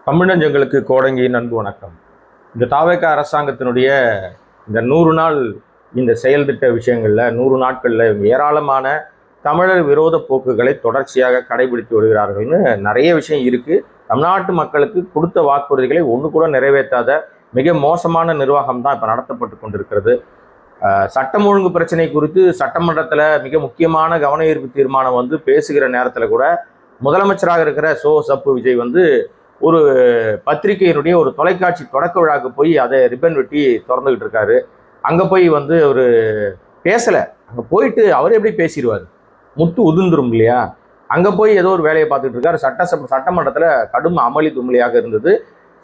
தமிழஞ்சங்களுக்கு கோடங்கியின் அன்பு வணக்கம். இந்த தாவேக அரசாங்கத்தினுடைய இந்த 100 நாள் இந்த செயல் திட்ட விஷயங்களில் 100 நாட்களில் ஏராளமான தமிழர் விரோத போக்குகளை தொடர்ச்சியாக கடைபிடித்து வருகிறார்கள்னு நிறைய விஷயம் இருக்குது. தமிழ்நாட்டு மக்களுக்கு கொடுத்த வாக்குறுதிகளை ஒன்று கூட நிறைவேற்றாத மிக மோசமான நிர்வாகம் தான் இப்போ நடத்தப்பட்டு கொண்டிருக்கிறது. சட்டம் ஒழுங்கு பிரச்சனை குறித்து சட்டமன்றத்தில் மிக முக்கியமான கவன ஈர்ப்பு தீர்மானம் பேசுகிற நேரத்தில் கூட முதலமைச்சராக இருக்கிற சப்பு விஜய் ஒரு பத்திரிகையினுடைய ஒரு தொலைக்காட்சி தொடக்க விழாவுக்கு போய் அதை ரிப்பன் வெட்டி திறந்துகிட்டு இருக்காரு. அங்கே போய் ஒரு பேசலை. அங்கே போயிட்டு அவர் எப்படி பேசிடுவார்? முத்து உதிர்ந்துரும் இல்லையா? அங்கே போய் ஏதோ ஒரு வேலையை பார்த்துட்டு இருக்காரு. சட்டமன்றத்தில் கடும் அமளி துமளியாக இருந்தது.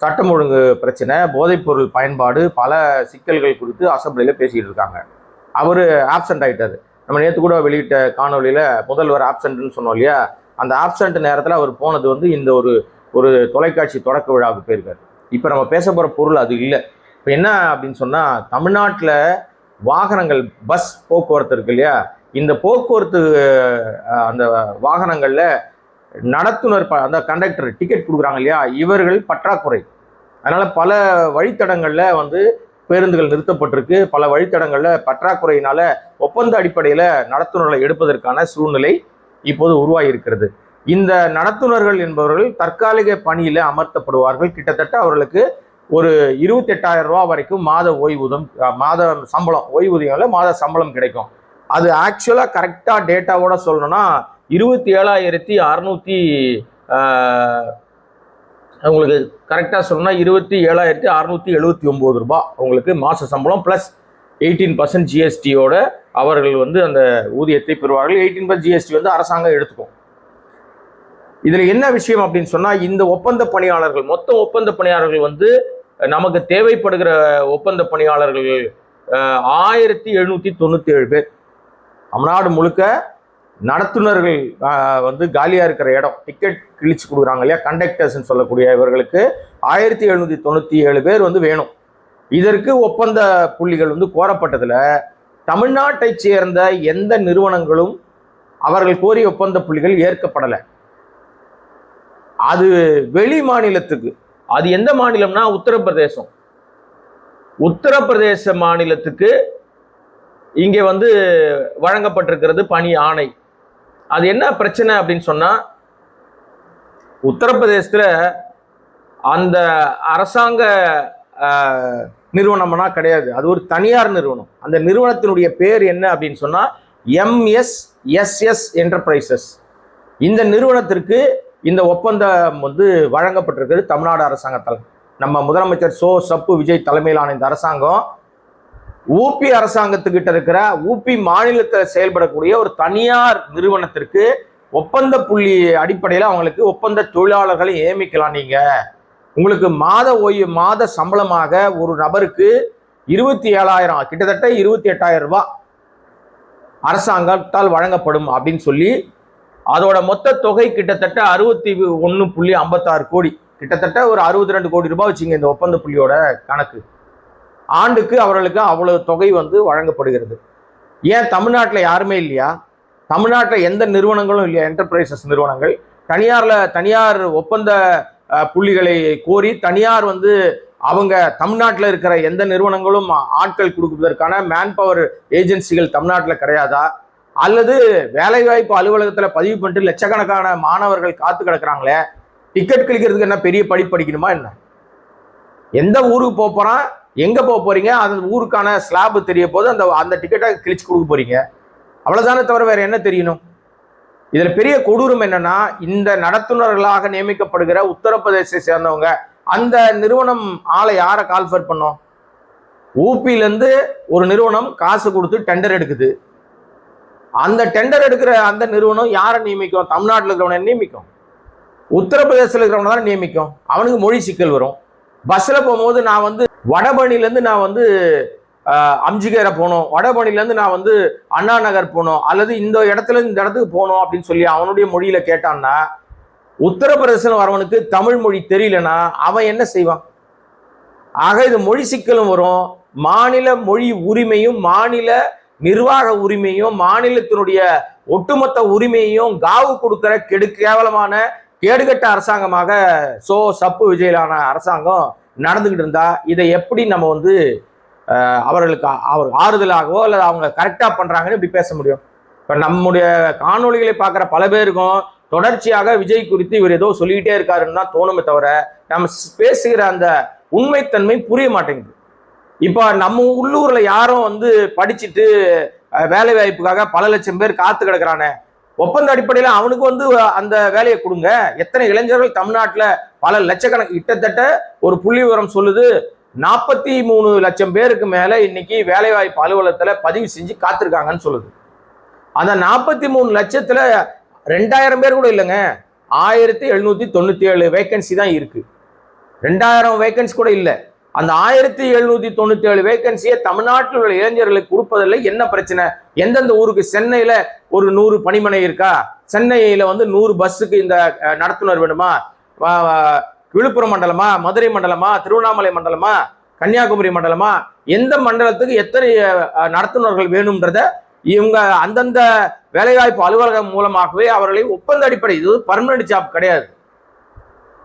சட்டம் ஒழுங்கு பிரச்சனை, போதைப்பொருள் பயன்பாடு, பல சிக்கல்கள் குறித்து அசம்பிளியில் பேசிகிட்டு இருக்காங்க. அவர் ஆப்சண்ட் ஆகிட்டார். நம்ம நேற்று கூட வெளியிட்ட காணொலியில் முதல்வர் ஆப்சண்ட்னு சொன்னோம் இல்லையா? அந்த ஆப்சண்ட் நேரத்தில் அவர் போனது இந்த ஒரு தொலைக்காட்சி தொடக்க விழாவுக்கு போயிருக்காரு. இப்போ நம்ம பேச போகிற பொருள் அது இல்லை. இப்போ என்ன அப்படின்னு சொன்னால், தமிழ்நாட்டில் வாகனங்கள் பஸ் போக்குவரத்து இருக்கு இல்லையா? இந்த போக்குவரத்து அந்த வாகனங்களில் நடத்துனர் அந்த கண்டக்டர் டிக்கெட் கொடுக்குறாங்க இல்லையா? இவர்கள் பற்றாக்குறை. அதனால் பல வழித்தடங்களில் பேருந்துகள் நிறுத்தப்பட்டிருக்கு. பல வழித்தடங்களில் பற்றாக்குறையினால் ஒப்பந்த அடிப்படையில் நடத்துனர்களை எடுப்பதற்கான சூழ்நிலை இப்போது உருவாகி இருக்கிறது. இந்த நடத்துனர்கள் என்பவர்கள் தற்காலிக பணியில் அமர்த்தப்படுவார்கள். கிட்டத்தட்ட அவர்களுக்கு ஒரு 28,000 ரூபா வரைக்கும் மாத சம்பளம், ஓய்வூதியம் மாத சம்பளம் கிடைக்கும். அது ஆக்சுவலாக கரெக்டாக டேட்டாவோட சொல்லணும்னா 27,600 அவங்களுக்கு கரெக்டாக சொல்லணும்னா 27,679 ரூபா அவங்களுக்கு மாத சம்பளம் ப்ளஸ் 18% ஜிஎஸ்டியோட அவர்கள் அந்த ஊதியத்தை பெறுவார்கள். 18% ஜிஎஸ்டி அரசாங்கம் எடுத்துக்கும். இதில் என்ன விஷயம் அப்படின்னு சொன்னால், இந்த ஒப்பந்த பணியாளர்கள், மொத்த ஒப்பந்த பணியாளர்கள் நமக்கு தேவைப்படுகிற ஒப்பந்த பணியாளர்கள் 1797 பேர். தமிழ்நாடு முழுக்க நடத்துனர்கள் காலியாக இருக்கிற இடம், டிக்கெட் கிழிச்சு கொடுக்குறாங்க இல்லையா, கண்டக்டர்ஸ்ன்னு சொல்லக்கூடிய இவர்களுக்கு 1797 பேர் வேணும். இதற்கு ஒப்பந்த புள்ளிகள் கோரப்பட்டதில் தமிழ்நாட்டை சேர்ந்த எந்த நிறுவனங்களும் அவர்கள் கோரிய ஒப்பந்த புள்ளிகள் ஏற்கப்படலை. அது வெளி மாநிலத்துக்கு, அது எந்த மாநிலம்னா உத்தரப்பிரதேசம். உத்தரப்பிரதேச மாநிலத்துக்கு இங்கே வழங்கப்பட்டிருக்கிறது பணி ஆணை. அது என்ன பிரச்சனை அப்படின்னு சொன்னா, உத்தரப்பிரதேசத்தில் அந்த அரசாங்க நிறுவனம்னா கிடையாது, அது ஒரு தனியார் நிறுவனம். அந்த நிறுவனத்தினுடைய பேர் என்ன அப்படின்னு சொன்னா MSSS என்டர்பிரைசஸ். இந்த நிறுவனத்திற்கு இந்த ஒப்பந்தம் வழங்கப்பட்டிருக்கிறது தமிழ்நாடு அரசாங்கத்தால். நம்ம முதலமைச்சர் சப்பு விஜய் தலைமையிலான இந்த அரசாங்கம் ஊபி அரசாங்கத்துக்கிட்ட இருக்கிற ஊபி மாநிலத்தில் செயல்படக்கூடிய ஒரு தனியார் நிறுவனத்திற்கு ஒப்பந்த புள்ளி அடிப்படையில் அவங்களுக்கு ஒப்பந்த தொழிலாளர்களை நியமிக்கலாம். நீங்க உங்களுக்கு மாத சம்பளமாக ஒரு நபருக்கு 27,000, கிட்டத்தட்ட 28,000 ரூபாய் அரசாங்கத்தால் வழங்கப்படும் அப்படின்னு சொல்லி, அதோட மொத்த தொகை கிட்டத்தட்ட 61.56 கோடி, கிட்டத்தட்ட ஒரு 62 கோடி ரூபாய் வச்சுங்க இந்த ஒப்பந்த புள்ளியோட கணக்கு. ஆண்டுக்கு அவர்களுக்கு அவ்வளவு தொகை வழங்கப்படுகிறது. ஏன் தமிழ்நாட்டில் யாருமே இல்லையா? தமிழ்நாட்டில் எந்த நிறுவனங்களும் இல்லையா? என்டர்பிரைசஸ் நிறுவனங்கள் தனியார் ஒப்பந்த புள்ளிகளை கோரி தனியார் அவங்க தமிழ்நாட்டில் இருக்கிற எந்த நிறுவனங்களும் ஆட்கள் கொடுப்பதற்கான மேன் பவர் ஏஜென்சிகள் தமிழ்நாட்டில் கிடையாதா? அல்லது வேலைவாய்ப்பு அலுவலகத்தில் பதிவு பண்ணிட்டு லட்சக்கணக்கான மாணவர்கள் காத்து கிடக்குறாங்களே, டிக்கெட் கிழிக்கிறதுக்கு என்ன பெரிய படிக்கணுமா என்ன? எந்த ஊருக்கு போகிறான், எங்கே போகிறீங்க, அந்த ஊருக்கான ஸ்லாப் தெரிய போது அந்த டிக்கெட்டை கிழிச்சு கொடுக்க போறீங்க, அவ்வளோதானே தவிர வேற என்ன தெரியணும்? இதில் பெரிய கொடூரம் என்னன்னா, இந்த நடத்துனர்களாக நியமிக்கப்படுகிற உத்தரப்பிரதேசத்தை சேர்ந்தவங்க அந்த நிறுவனம் ஆளை யாரை கால்ஃபர் பண்ணோம்? ஊபியிலேருந்து ஒரு நிறுவனம் காசு கொடுத்து டெண்டர் எடுக்குது. அந்த டெண்டர் எடுக்கிற அந்த நிறுவனம் யாரை நியமிக்கும்? தமிழ்நாட்டில் இருக்கிறவனை நியமிக்கும், உத்தரப்பிரதேசத்தில் இருக்கிறவனை தான் நியமிக்கும். அவனுக்கு மொழி சிக்கல் வரும். பஸ்ஸில் போகும்போது நான் வடபழனிலேருந்து நான் அம்ஜிகரை போகணும், வடபழனிலேருந்து நான் அண்ணா நகர் போகணும், அல்லது இந்த இடத்துல இந்த இடத்துக்கு போகணும் அப்படின்னு சொல்லி அவனுடைய மொழியில கேட்டான்னா, உத்தரப்பிரதேசம் வரவனுக்கு தமிழ் மொழி தெரியலன்னா அவன் என்ன செய்வான்? ஆக இது மொழி சிக்கலும் வரும். மாநில மொழி உரிமையும் மாநில நிர்வாக உரிமையும் மாநிலத்தினுடைய ஒட்டுமொத்த உரிமையையும் காவு கொடுக்கிற கேவலமான கேடுகட்ட அரசாங்கமாக சப்பு விஜயிலான அரசாங்கம் நடந்துகிட்டு இருந்தா இதை எப்படி நம்ம வந்து அவர்களுக்கு ஆறுதலாகவோ அல்லது அவங்க கரெக்டா பண்றாங்கன்னு இப்படி பேச முடியும்? இப்ப நம்முடைய காணொலிகளை பார்க்குற பல பேருக்கும் தொடர்ச்சியாக விஜய் குறித்து இவர் ஏதோ சொல்லிக்கிட்டே இருக்காருன்னு தான் தோணுமே தவிர நம்ம பேசுகிற அந்த உண்மைத்தன்மை புரிய மாட்டேங்குது. இப்போ நம்ம உள்ளூர்ல யாரும் வந்து படிச்சுட்டு வேலை வாய்ப்புக்காக பல லட்சம் பேர் காத்து கிடக்குறானே, ஒப்பந்த அடிப்படையில் அவனுக்கு வந்து அந்த வேலையை கொடுங்க. எத்தனை இளைஞர்கள் தமிழ்நாட்டில் பல லட்சக்கணக்கு, கிட்டத்தட்ட ஒரு புள்ளி விவரம் சொல்லுது 43 லட்சம் பேருக்கு மேல இன்னைக்கு வேலைவாய்ப்பு அலுவலகத்துல பதிவு செஞ்சு காத்திருக்காங்கன்னு சொல்லுது. அந்த 43 லட்சத்துல 2000 பேர் கூட இல்லைங்க, 1797 வேகன்சி தான் இருக்கு. 2000 வேகன்சி கூட இல்லை. அந்த 1797 வேகன்சியை தமிழ்நாட்டில் உள்ள இளைஞர்களுக்கு கொடுப்பதில்லை. என்ன பிரச்சனை? எந்தெந்த ஊருக்கு? சென்னையில ஒரு 100 பணிமனை இருக்கா? சென்னையில வந்து 100 பஸ்ஸுக்கு இந்த நடத்துனர் வேணுமா? விழுப்புரம் மண்டலமா, மதுரை மண்டலமா, திருவண்ணாமலை மண்டலமா, கன்னியாகுமரி மண்டலமா, எந்த மண்டலத்துக்கு எத்தனை நடத்துனர்கள் வேணும்ன்றத இவங்க அந்தந்த வேலைவாய்ப்பு அலுவலகம் மூலமாகவே அவர்களை ஒப்பந்த அடிப்படை, இது பர்மனன்ட் ஜாப் கிடையாது,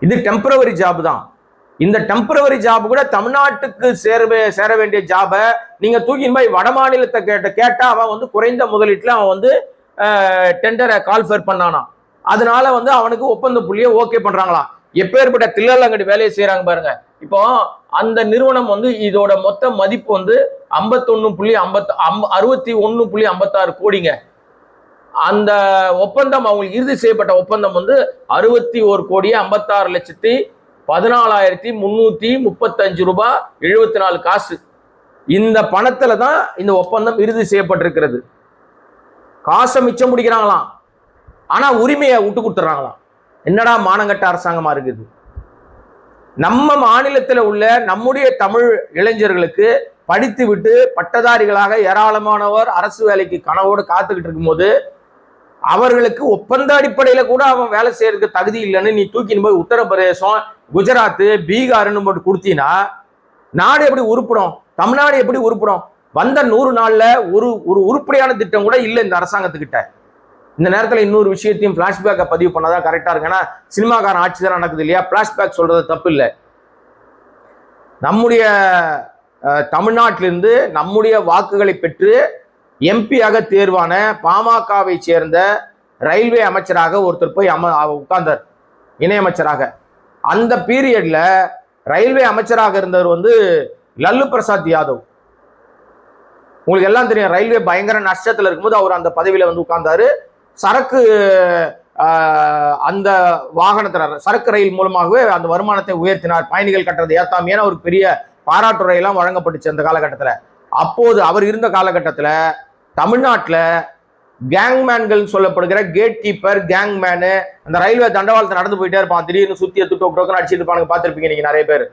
இது டெம்பரவரி ஜாப் தான். இந்த டெம்பரவரி ஜாப் கூட தமிழ்நாட்டுக்கு சேர வேண்டிய ஜாபை நீங்க தூக்கின் போய் வட மாநிலத்தை கேட்டா அவன் வந்து குறைந்த முதலீட்டுல அவன் வந்து டெண்டரை கால்ஃபர் பண்ணானா, அதனால வந்து அவனுக்கு ஒப்பந்த புள்ளியை ஓகே பண்றாங்களாம். எப்பேற்பட்ட தில்லங்கடி வேலையை செய்யறாங்க பாருங்க. இப்போ அந்த நிறுவனம் வந்து இதோட மொத்த மதிப்பு வந்து 61.56 கோடிங்க. அந்த ஒப்பந்தம் அவங்களுக்கு இறுதி செய்யப்பட்ட ஒப்பந்தம் வந்து 61,56,14,335 ரூபாய் 74 காசு. இந்த பணத்துல தான் இந்த ஒப்பந்தம் இறுதி செய்யப்பட்டிருக்கிறது. காசை மிச்சம் பிடிக்கிறாங்களாம், ஆனா உரிமையை விட்டு கொடுத்துறாங்களாம். என்னடா மானங்கட்ட அரசாங்கமா இருக்குது? நம்ம மாநிலத்தில் உள்ள நம்முடைய தமிழ் இளைஞர்களுக்கு படித்து விட்டு பட்டதாரிகளாக ஏராளமானவர் அரசு வேலைக்கு கனவோடு காத்துக்கிட்டு இருக்கும்போது அவர்களுக்கு ஒப்பந்த அடிப்படையில கூட அவன் வேலை செய்யறதுக்கு தகுதி இல்லைன்னு நீ தூக்கின்னு போய் உத்தரப்பிரதேசம், குஜராத், பீகார்னு போட்டு கொடுத்தீங்கன்னா நாடு எப்படி உருப்படும்? தமிழ்நாடு எப்படி உருப்படும்? வந்த 100 நாள்ல ஒரு உருப்படியான திட்டம் கூட இல்லை இந்த அரசாங்கத்துக்கிட்ட. இந்த நேரத்தில் இன்னொரு விஷயத்தையும் பிளாஷ்பேக்கை பதிவு பண்ணாதான் கரெக்டா இருக்கு. ஏன்னா சினிமாக்காரன் ஆட்சி தான் நடக்குது இல்லையா, பிளாஷ்பேக் சொல்றது தப்பு இல்லை. நம்முடைய தமிழ்நாட்டிலிருந்து நம்முடைய வாக்குகளை பெற்று எம்பியாக தேர்வான பாமகவை சேர்ந்த ரயில்வே அமைச்சராக ஒருத்தர் போய் உட்கார்ந்தார், இணையமைச்சராக. அந்த பீரியட்ல ரயில்வே அமைச்சராக இருந்தவர் வந்து லல்லு பிரசாத் யாதவ். உங்களுக்கு எல்லாம் தெரியும், ரயில்வே பயங்கர நஷ்டத்துல இருக்கும்போது அவர் அந்த பதவியில வந்து உட்கார்ந்தாரு. சரக்கு அந்த வாகனத்தினர் சரக்கு ரயில் மூலமாகவே அந்த வருமானத்தை உயர்த்தினார். பயணிகள் கட்டுறது ஏத்தாமையான ஒரு பெரிய பாராட்டுரையெல்லாம் வழங்கப்பட்டுச்சு அந்த காலகட்டத்தில். அப்போது அவர் இருந்த காலகட்டத்தில் தமிழ்நாட்டில் கேங்மேன்கள் சொல்லப்படுகிற கேட் கீப்பர், கேங்மேனு, அந்த ரயில்வே தண்டவாளத்தை நடந்து போயிட்டே இருப்பான், திடீர்னு சுத்தி டோக்கன் அடிச்சுட்டு இருப்பாங்க, பார்த்துருப்பீங்க நீங்க நிறைய பேர்.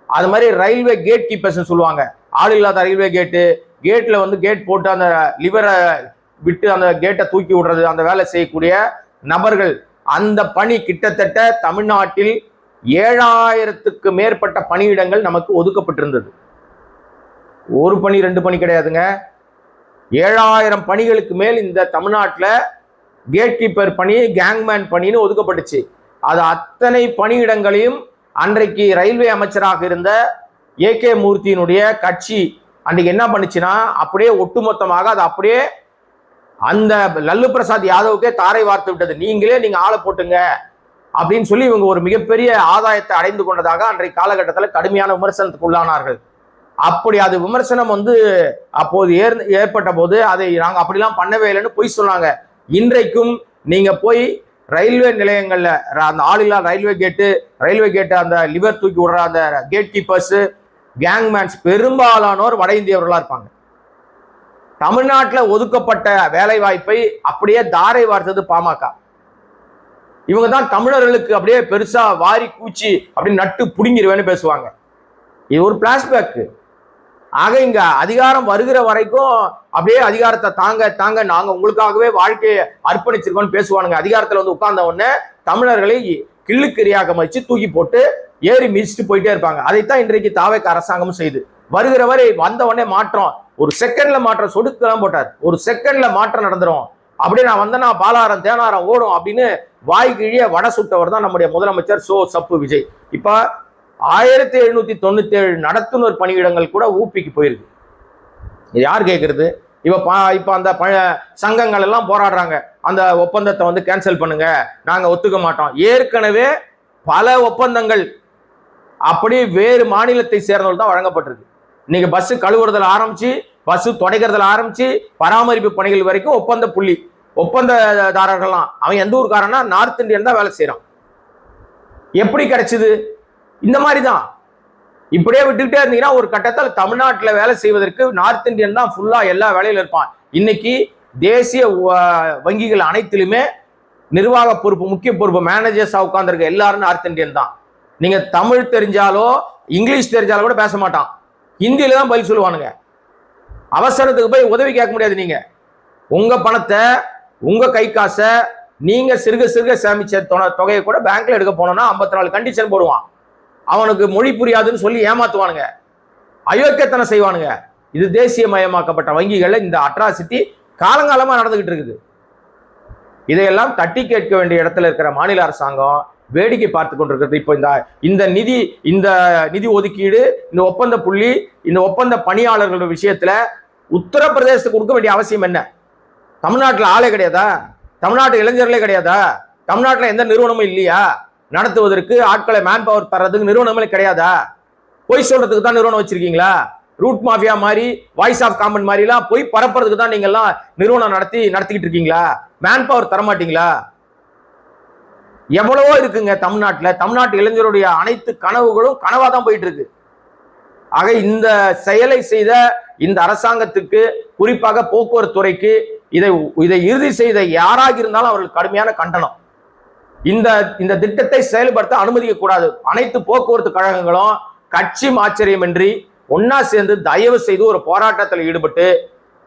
அது மாதிரி ரயில்வே கேட் கீப்பர்ஸ் சொல்லுவாங்க. ஆள் இல்லாத ரயில்வே கேட்ல வந்து கேட் போட்டு அந்த லிவரை விட்டு அந்த கேட்டை தூக்கி விடுறது, அந்த வேலை செய்யக்கூடிய நபர்கள். அந்த பணி கிட்டத்தட்ட தமிழ்நாட்டில் 7000க்கு மேற்பட்ட பணியிடங்கள் நமக்கு ஒதுக்கப்பட்டிருந்தது. ஒரு பணி 2 பணி கிடையாதுங்க, 7000 பணிகளுக்கு மேல் இந்த தமிழ்நாட்டில் கேட் கீப்பர் பணி, கேங்மேன் பணின்னு ஒதுக்கப்பட்டுச்சு. அது அத்தனை பணியிடங்களையும் அன்றைக்கு ரயில்வே அமைச்சராக இருந்த ஏகே மூர்த்தியினுடைய கட்சி அன்றைக்கு என்ன பண்ணுச்சுன்னா அப்படியே ஒட்டுமொத்தமாக அது அப்படியே அந்த லல்லு பிரசாத் யாதவுக்கே தாரை வார்த்து விட்டது. நீங்க ஆளை போட்டுங்க அப்படின்னு சொல்லி இவங்க ஒரு மிகப்பெரிய ஆதாயத்தை அடைந்து கொண்டதாக அன்றைய காலகட்டத்தில் கடுமையான விமர்சனத்துக்கு உள்ளானார்கள். அப்படி அது விமர்சனம் வந்து அப்போது ஏற்பட்ட போது அதை நாங்க அப்படிலாம் பண்ணவே இல்லைன்னு பொய் சொன்னாங்க. இன்றைக்கும் நீங்க போய் ரயில்வே நிலையங்கள்ல அந்த ஆளில்லா ரயில்வே கேட்டு அந்த லிவர் தூக்கி விடுற அந்த கேட் கீப்பர்ஸ், கேங்மேன்ஸ் பெரும்பாலானோர் வட இந்தியவர்களா இருப்பாங்க. தமிழ்நாட்டில் ஒதுக்கப்பட்ட வேலை வாய்ப்பை அப்படியே தாரை வார்த்தது பாமக. இவங்க தான் தமிழர்களுக்கு அப்படியே பெருசா வாரி கூச்சி அப்படி நட்டு புடுங்கிடுவேன்னு பேசுவாங்க. இது ஒரு பிளாஷ்பேக். ஆக இங்க அதிகாரம் வருகிற வரைக்கும் அப்படியே அதிகாரத்தை தாங்க நாங்க உங்களுக்காகவே வாழ்க்கையை அர்ப்பணிச்சிருக்கோம்னு பேசுவானுங்க. அதிகாரத்துல வந்து உட்கார்ந்த உடனே தமிழர்களை கிள்ளுக்கிரியாக மதிச்சு தூக்கி போட்டு ஏறி மிதிச்சுட்டு போயிட்டே இருப்பாங்க. அதைத்தான் இன்றைக்கு தாவேக அரசாங்கமும் செய்து வருகிற வரை வந்த உடனே மாற்றம், ஒரு செகண்ட்ல மாற்றம், சொடுக்கலாம் போட்டார், ஒரு செகண்ட்ல மாற்றம் நடந்துரும். அப்படியே நான் வந்தேன்னா பாலாரம் தேனாரம் ஓடும் அப்படின்னு வாய் கிழிய வடை சுட்டவர் தான் நம்முடைய முதலமைச்சர் சப்பு விஜய். இப்போ 1797 நடத்துனர் பணியிடங்கள் கூட ஊப்பிக்கு போயிருக்கு. இது யார் கேட்கறது? இப்போ அந்த சங்கங்கள் எல்லாம் போராடுறாங்க, அந்த ஒப்பந்தத்தை வந்து கேன்சல் பண்ணுங்க, நாங்க ஒத்துக்க மாட்டோம். ஏற்கனவே பல ஒப்பந்தங்கள் அப்படி வேறு மாநிலத்தை சேர்ந்தவர்கள் தான் வழங்கப்பட்டிருக்கு. இன்னைக்கு பஸ் கழுவுறதுல ஆரம்பிச்சு, பஸ் துடைக்கிறதுல ஆரம்பிச்சு, பராமரிப்பு பணிகள் வரைக்கும் ஒப்பந்ததாரர்கள்லாம் அவன் எந்த ஊருக்காரனா நார்த் இந்தியன் தான் வேலை செய்யறான். எப்படி கிடைச்சது? இந்த மாதிரி தான். இப்படியே விட்டுக்கிட்டே இருந்தீங்கன்னா ஒரு கட்டத்தில் தமிழ்நாட்டில் வேலை செய்வதற்கு நார்த் இந்தியன் தான் ஃபுல்லா எல்லா வேலையில இருப்பான். இன்னைக்கு தேசிய வங்கிகள் அனைத்திலுமே நிர்வாக பொறுப்பு, முக்கிய பொறுப்பு, மேனேஜர்ஸா உட்கார்ந்துருக்க எல்லாரும் நார்த் இந்தியன் தான். நீங்க தமிழ் தெரிஞ்சாலோ இங்கிலீஷ் தெரிஞ்சாலோ கூட பேச மாட்டான், ஹிந்தியில தான் பதில் சொல்லுவானுங்க. அவசரத்துக்கு போய் உதவி கேட்க முடியாது. நீங்க உங்க பணத்தை, உங்க கை காசை நீங்க சிறுக சிறுக சேமிச்ச தொகையை கூட பேங்க்ல எடுக்க போனோம்னா 54 கண்டிஷன் போடுவான். அவனுக்கு மொழி புரியாதுன்னு சொல்லி ஏமாத்துவானுங்க, அயோக்கியத்தனம் செய்வானுங்க. இது தேசியமயமாக்கப்பட்ட வங்கிகள்ல இந்த அட்ராசிட்டி காலங்காலமா நடந்துகிட்டு இருக்குது. இதையெல்லாம் தட்டி கேட்க வேண்டிய இடத்துல இருக்கிற மாநில அரசாங்கம் வேடிக்கை பார்த்து கொண்டிருக்கிறது. இப்போ இந்த நிதி ஒதுக்கீடு, இந்த ஒப்பந்த புள்ளி, இந்த ஒப்பந்த பணியாளர்களோட விஷயத்துல உத்தரப்பிரதேசத்துக்கு கொடுக்க வேண்டிய அவசியம் என்ன? தமிழ்நாட்டில் ஆளே கிடையாதா? தமிழ்நாட்டு இளைஞர்களே கிடையாதா? தமிழ்நாட்டில் எந்த நிறுவனமும் இல்லையா? நடத்துவதற்கு ஆட்களை மேன் பவர் தர்றதுக்கு நிறுவனமே கிடையாதா? பொய் சொல்றதுக்கு தான் நிறுவனம் வச்சிருக்கீங்களா? ரூட் மாஃபியா மாதிரி, வாய்ஸ் ஆஃப் காமன் மாதிரிலாம் போய் பரப்புறதுக்கு தான் நீங்க எல்லாம் நிறுவனம் நடத்திக்கிட்டு இருக்கீங்களா? மேன் பவர் தரமாட்டீங்களா? எவ்வளவோ இருக்குங்க தமிழ்நாட்டில். தமிழ்நாட்டு இளைஞருடைய அனைத்து கனவுகளும் கனவா தான் போயிட்டு இருக்கு. ஆக இந்த செயலை செய்த இந்த அரசாங்கத்துக்கு, குறிப்பாக போக்குவரத்து துறைக்கு, இதை இறுதி செய்த யாராக இருந்தாலும் அவர்கள் கடுமையான கண்டனம். இந்த திட்டத்தை செயல்படுத்த அனுமதிக்க கூடாது. அனைத்து போக்குவரத்து கழகங்களும் கட்சி ஆச்சரியமின்றி ஒன்னா சேர்ந்து தயவு செய்து ஒரு போராட்டத்தில் ஈடுபட்டு,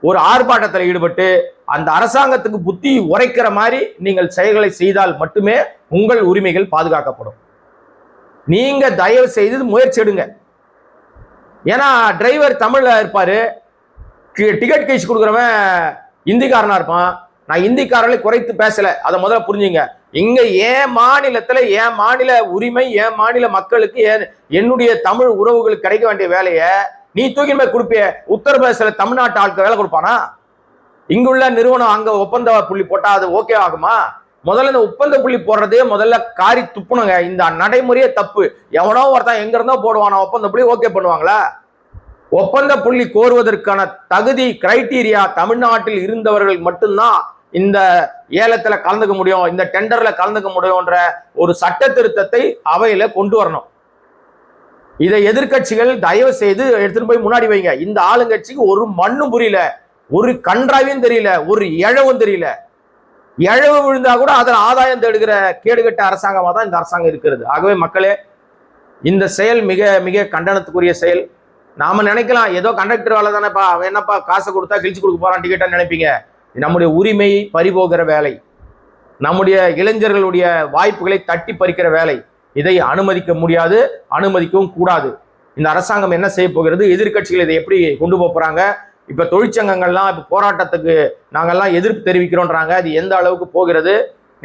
ஒரு ஆர்ப்பாட்டத்தில் ஈடுபட்டு, அந்த அரசாங்கத்துக்கு புத்தி உரைக்கிற மாதிரி நீங்கள் செயல்களை செய்தால் மட்டுமே உங்கள் உரிமைகள் பாதுகாக்கப்படும். நீங்க தயவு செய்து முயற்சி எடுங்க. ஏன்னா டிரைவர் தமிழ்ல இருப்பாரு, டிக்கெட் கேஸ் கொடுக்குறவன் இந்திக்காரனா இருப்பான். நான் இந்திக்காரர்களை குறைத்து பேசல, அதை முதல்ல புரிஞ்சுங்க. இங்க என் மாநிலத்துல என் மாநில உரிமை, என் மாநில மக்களுக்கு, என்னுடைய தமிழ் உறவுகளுக்கு கிடைக்க வேண்டிய வேலையை நீ தூக்கி போய் கொடுப்பிய. உத்தரப்பிரதேசல தமிழ்நாட்டு ஆட்கள் வேலை கொடுப்பானா? இங்குள்ள நிறுவனம் அங்க ஒப்பந்த புள்ளி போட்டா அது ஓகே ஆகுமா? முதல்ல இந்த ஒப்பந்த புள்ளி போடுறதே முதல்ல காரி துப்புனுங்க. இந்த நடைமுறையே தப்பு. எவனோ ஒருத்தன் எங்க இருந்தோ போடுவானா ஒப்பந்த புள்ளி, ஓகே பண்ணுவாங்களா? ஒப்பந்த புள்ளி கோருவதற்கான தகுதி கிரைட்டீரியா தமிழ்நாட்டில் இருந்தவர்கள் மட்டும்தான் இந்த ஏலத்துல கலந்துக்க முடியும், இந்த டெண்டர்ல கலந்துக்க முடியும்ன்ற ஒரு சட்ட திருத்தத்தை அவையில கொண்டு வரணும். இதை எதிர்கட்சிகள் தயவு செய்து எடுத்துட்டு போய் முன்னாடி வைங்க. இந்த ஆளுங்கட்சிக்கு ஒரு மண்ணும் புரியல, ஒரு கன்றாவையும் தெரியல, ஒரு இழவும் தெரியல. இழவு விழுந்தா கூட அதில் ஆதாயம் தேடுகிற கேடுகட்ட அரசாங்கமா தான் இந்த அரசாங்கம் இருக்கிறது. ஆகவே மக்களே, இந்த செயல் மிக மிக கண்டனத்துக்குரிய செயல். நாம நினைக்கலாம் ஏதோ கண்டக்டர் வேலை தானேப்பா, அவன் என்னப்பா காசை கொடுத்தா கிழிச்சு கொடுக்க போறான் டிக்கெட்டான்னு நினைப்பீங்க. நம்முடைய உரிமையை பறிபோகிற வேலை, நம்முடைய இளைஞர்களுடைய வாய்ப்புகளை தட்டி பறிக்கிற வேலை. இதை அனுமதிக்க முடியாது, அனுமதிக்கவும் கூடாது. இந்த அரசாங்கம் என்ன செய்ய போகிறது? எதிர்கட்சிகள் இதை எப்படி கொண்டு போறாங்க? இப்ப தொழிற்சங்கங்கள்லாம் இப்ப போராட்டத்துக்கு நாங்கெல்லாம் எதிர்ப்பு தெரிவிக்கிறோன்றாங்க. அது எந்த அளவுக்கு போகிறது?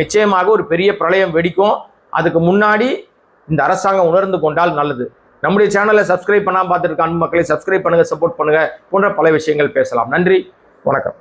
நிச்சயமாக ஒரு பெரிய பிரளயம் வெடிக்கும். அதுக்கு முன்னாடி இந்த அரசாங்கம் உணர்ந்து கொண்டால் நல்லது. நம்முடைய சேனலை சப்ஸ்கிரைப் பண்ணாம பார்த்துட்டு இருக்க அன்பு மக்களை சப்ஸ்கிரைப் பண்ணுங்க, சப்போர்ட் பண்ணுங்க, போன்ற பல விஷயங்கள் பேசலாம். நன்றி, வணக்கம்.